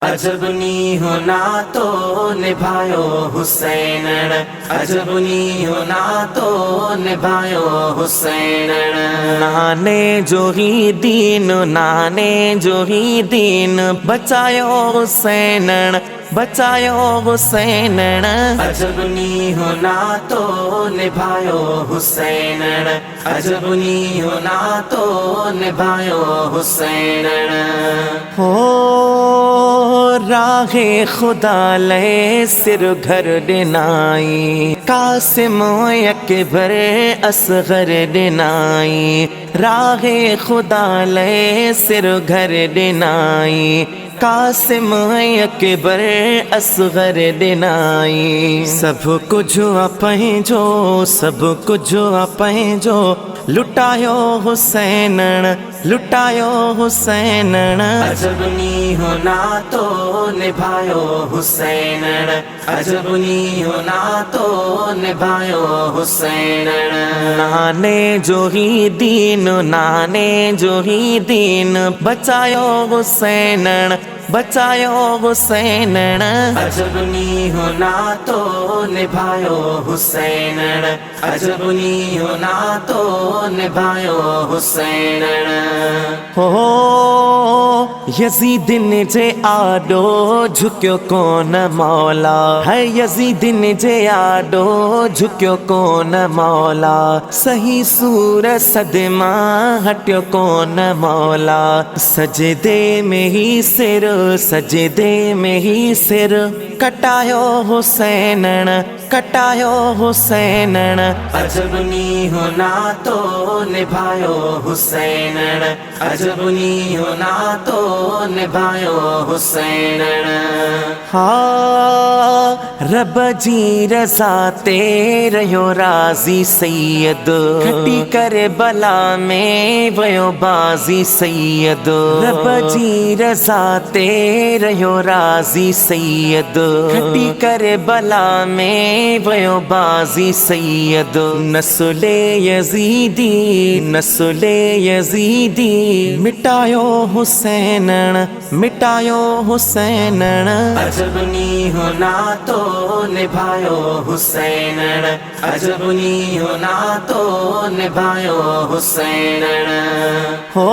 अजबनी होना तो निभायो हुसैन, अजबनी होना तो निभायो हुसैन। नाने जो ही दीन, नाने जो ही दीन, बचायो हुसैन, बचायो हुसैन। अजबनी होना तो निभायो हुसैन, अजबनी होना तो निभायो हुसैन। हो राहे खुदा ले सिर घर डिनाई, कासिम अकबर असगर डिनाई। राहे खुदा ले सिर घर डिनाई, कासिम अकबर असगर डिनाई। सब कुछ अपैंजो, सब कुछ अपैंजो, लुटायो हुसैन, लुटायो हुसैन। अजबनी होना तो निभायो हुसैन, अजबनी होना तो निभायो हुसैन। नाने जो ही दीन, नाने जो ही दीन, बचायो हुसैन, बचायो हुसैन। अजबनी होना तो निभायो हुसैन, अजबनी होना तो निभायो हुसैन। हो यजीद ने जे आडो झुक्यो कोन मौला है, यजीद ने जे आडो झुक्यो कोन मौला। सही सूर सदमा हट्यो कोन मौला, सजदे में ही सिर, सजदे में ही सिर, कटायो हुसैन, कटायो हुसैन। अजबनी होना तो निभायो हुसैन, अजबनी होना तो निभायो हुसैन। हाँ रब जी रज़ा तेरयो राजी सैयद, खटी करे बला में वयो बाजी सैयद। रब जी रज़ा तेरयो राजी सैयद, खटी करे बला में वयो बाजी सैयद। नस्ले यजीदी, नस्ले यजीदी, मिटायो हुसैन, मिटायो हुसैन। अजबनी होना तो निभायो हुसैन, अजबनी होना तो निभायो हुसैन। हो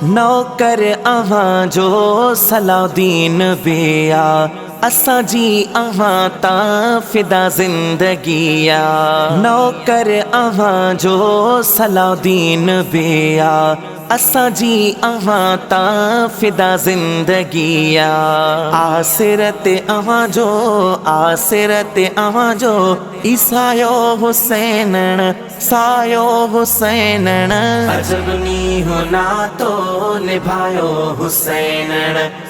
नौकर अहां जो सलाउद्दीन बेया, असा जी अहां ता फिदा जिंदगिया। नौकर अहां जो सलाउद्दीन बेया, असा जी अहां ता फिदा जिंदगिया। आसिरत अहां जो, आसिरत अहां जो, ईसायो हुसैन, सायो हुसैन। अजबनी होना तो निभायो हुसैन,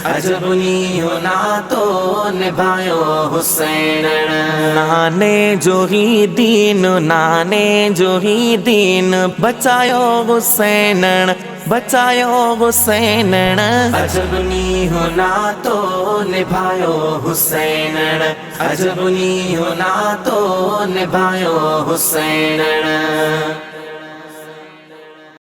अजबनी होना तो निभायो हुसैन। नाने जो ही दीन, नाने जो ही दीन, बचायो हुसैन, बचायो हुसैन। अजबनी होना तो निभायो हुसैन, अजबनी होना तो निभायो हुसैन।